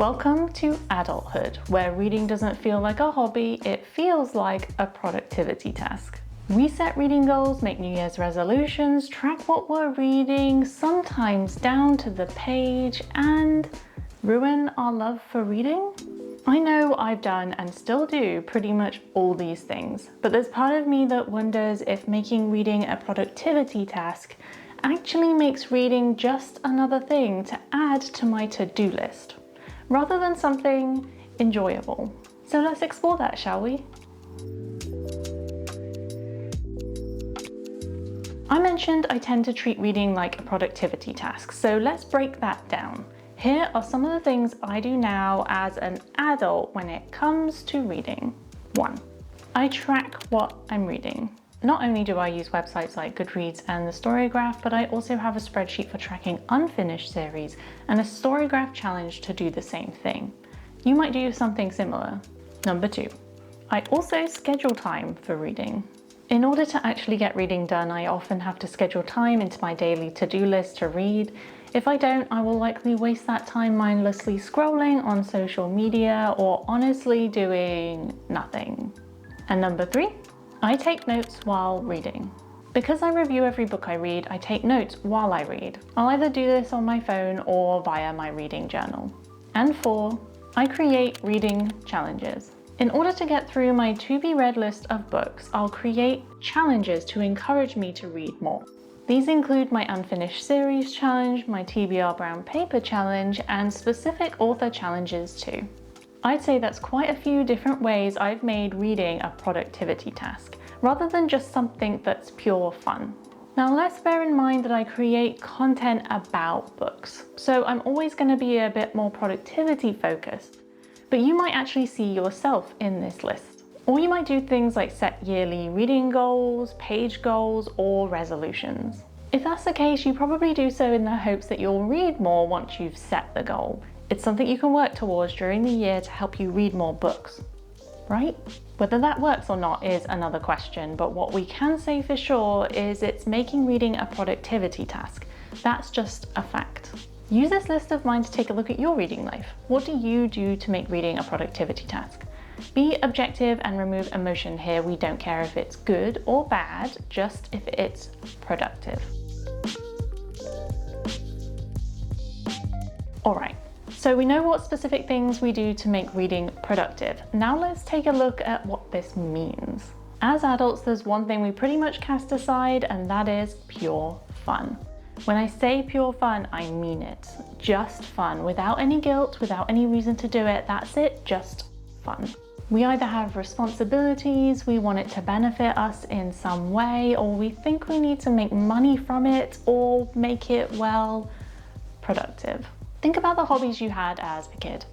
Welcome to adulthood, where reading doesn't feel like a hobby, it feels like a productivity task. We set reading goals, make New Year's resolutions, track what we're reading, sometimes down to the page, and ruin our love for reading? I know I've done and still do pretty much all these things, but there's part of me that wonders if making reading a productivity task actually makes reading just another thing to add to my to-do list, rather than something enjoyable. So let's explore that, shall we? I mentioned I tend to treat reading like a productivity task, so let's break that down. Here are some of the things I do now as an adult when it comes to reading. 1. I track what I'm reading. Not only do I use websites like Goodreads and the Storygraph, but I also have a spreadsheet for tracking unfinished series and a Storygraph challenge to do the same thing. You might do something similar. Number 2, I also schedule time for reading. In order to actually get reading done, I often have to schedule time into my daily to-do list to read. If I don't, I will likely waste that time mindlessly scrolling on social media or honestly doing nothing. And number 3, I take notes while reading. Because I review every book I read, I take notes while I read. I'll either do this on my phone or via my reading journal. And 4, I create reading challenges. In order to get through my to-be-read list of books, I'll create challenges to encourage me to read more. These include my unfinished series challenge, my TBR brown paper challenge, and specific author challenges too. I'd say that's quite a few different ways I've made reading a productivity task, rather than just something that's pure fun. Now let's bear in mind that I create content about books, so I'm always going to be a bit more productivity focused, but you might actually see yourself in this list. Or you might do things like set yearly reading goals, page goals, or resolutions. If that's the case, you probably do so in the hopes that you'll read more once you've set the goal. It's something you can work towards during the year to help you read more books, right? Whether that works or not is another question, but what we can say for sure is it's making reading a productivity task. That's just a fact. Use this list of mine to take a look at your reading life. What do you do to make reading a productivity task? Be objective and remove emotion here. We don't care if it's good or bad, just if it's productive. All right. So we know what specific things we do to make reading productive. Now let's take a look at what this means. As adults, there's one thing we pretty much cast aside, and that is pure fun. When I say pure fun, I mean it. Just fun, without any guilt, without any reason to do it. That's it, just fun. We either have responsibilities, we want it to benefit us in some way, or we think we need to make money from it or make it, well, productive. Think about the hobbies you had as a kid.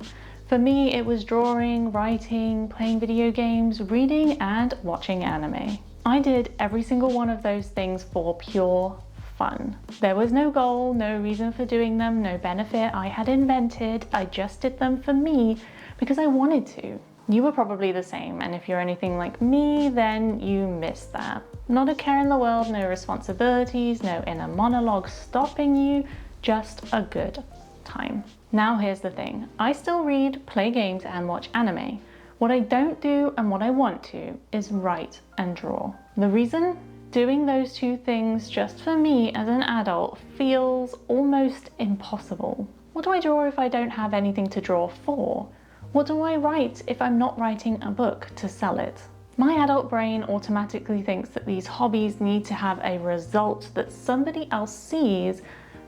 For me, it was drawing, writing, playing video games, reading, and watching anime. I did every single one of those things for pure fun. There was no goal, no reason for doing them, no benefit I had invented. I just did them for me because I wanted to. You were probably the same, and if you're anything like me, then you missed that. Not a care in the world, no responsibilities, no inner monologue stopping you, just a good time. Now here's the thing. I still read, play games, and watch anime. What I don't do and what I want to is write and draw. The reason? Doing those two things just for me as an adult feels almost impossible. What do I draw if I don't have anything to draw for? What do I write if I'm not writing a book to sell it? My adult brain automatically thinks that these hobbies need to have a result that somebody else sees,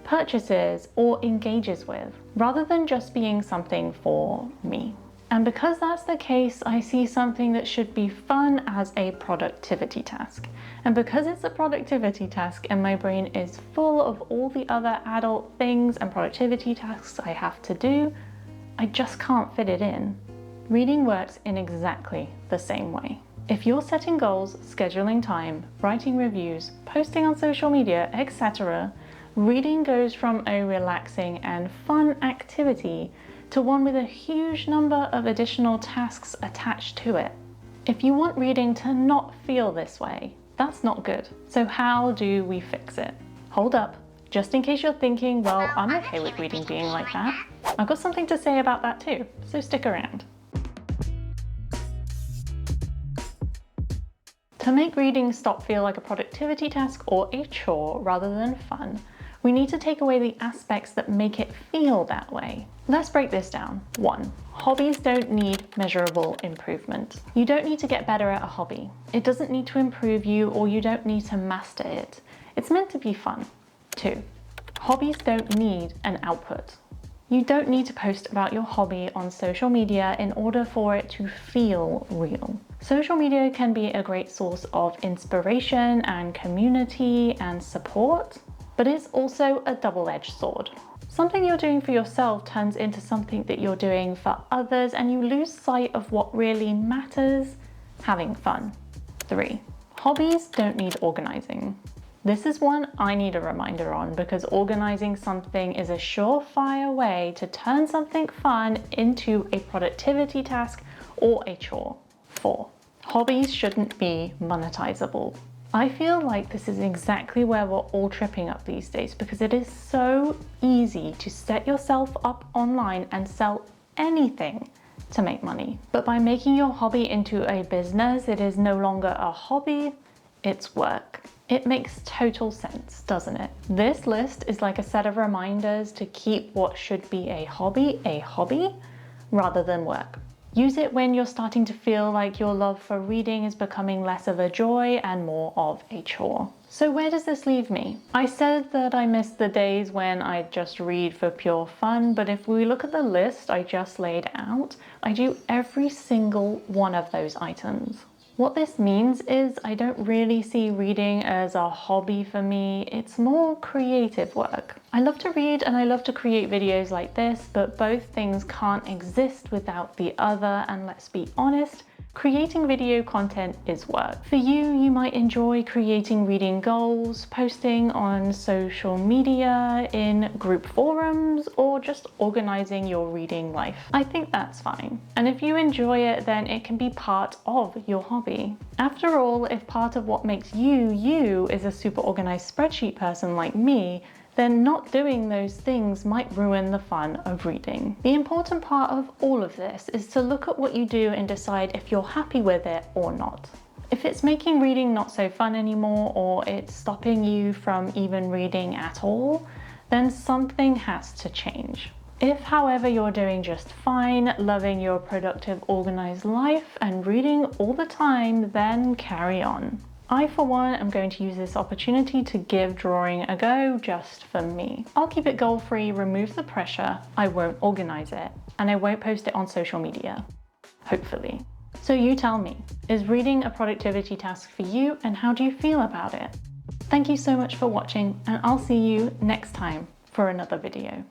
purchases, or engages with, rather than just being something for me. And because that's the case, I see something that should be fun as a productivity task. And because it's a productivity task and my brain is full of all the other adult things and productivity tasks I have to do, I just can't fit it in. Reading works in exactly the same way. If you're setting goals, scheduling time, writing reviews, posting on social media, etc., reading goes from a relaxing and fun activity to one with a huge number of additional tasks attached to it. If you want reading to not feel this way, that's not good. So how do we fix it? Hold up. Just in case you're thinking, well, I'm okay with reading being like that, I've got something to say about that too, so stick around. To make reading stop feel like a productivity task or a chore rather than fun, we need to take away the aspects that make it feel that way. Let's break this down. 1. Hobbies don't need measurable improvement. You don't need to get better at a hobby. It doesn't need to improve you, or you don't need to master it. It's meant to be fun. 2. Hobbies don't need an output. You don't need to post about your hobby on social media in order for it to feel real. Social media can be a great source of inspiration and community and support, but it's also a double-edged sword. Something you're doing for yourself turns into something that you're doing for others, and you lose sight of what really matters: having fun. 3. Hobbies don't need organizing. This is one I need a reminder on, because organizing something is a surefire way to turn something fun into a productivity task or a chore. 4. Hobbies shouldn't be monetizable. I feel like this is exactly where we're all tripping up these days, because it is so easy to set yourself up online and sell anything to make money. But by making your hobby into a business, it is no longer a hobby, it's work. It makes total sense, doesn't it? This list is like a set of reminders to keep what should be a hobby rather than work. Use it when you're starting to feel like your love for reading is becoming less of a joy and more of a chore. So where does this leave me? I said that I miss the days when I just read for pure fun, but if we look at the list I just laid out, I do every single one of those items. What this means is I don't really see reading as a hobby for me, it's more creative work. I love to read and I love to create videos like this, but both things can't exist without the other, and let's be honest, creating video content is work. For you, you might enjoy creating reading goals, posting on social media, in group forums, or just organizing your reading life. I think that's fine. And if you enjoy it, then it can be part of your hobby. After all, if part of what makes you, you is a super organized spreadsheet person like me, then not doing those things might ruin the fun of reading. The important part of all of this is to look at what you do and decide if you're happy with it or not. If it's making reading not so fun anymore, or it's stopping you from even reading at all, then something has to change. If, however, you're doing just fine, loving your productive, organized life and reading all the time, then carry on. I, for one, am going to use this opportunity to give drawing a go just for me. I'll keep it goal-free, remove the pressure, I won't organize it, and I won't post it on social media. Hopefully. So you tell me, is reading a productivity task for you, and how do you feel about it? Thank you so much for watching, and I'll see you next time for another video.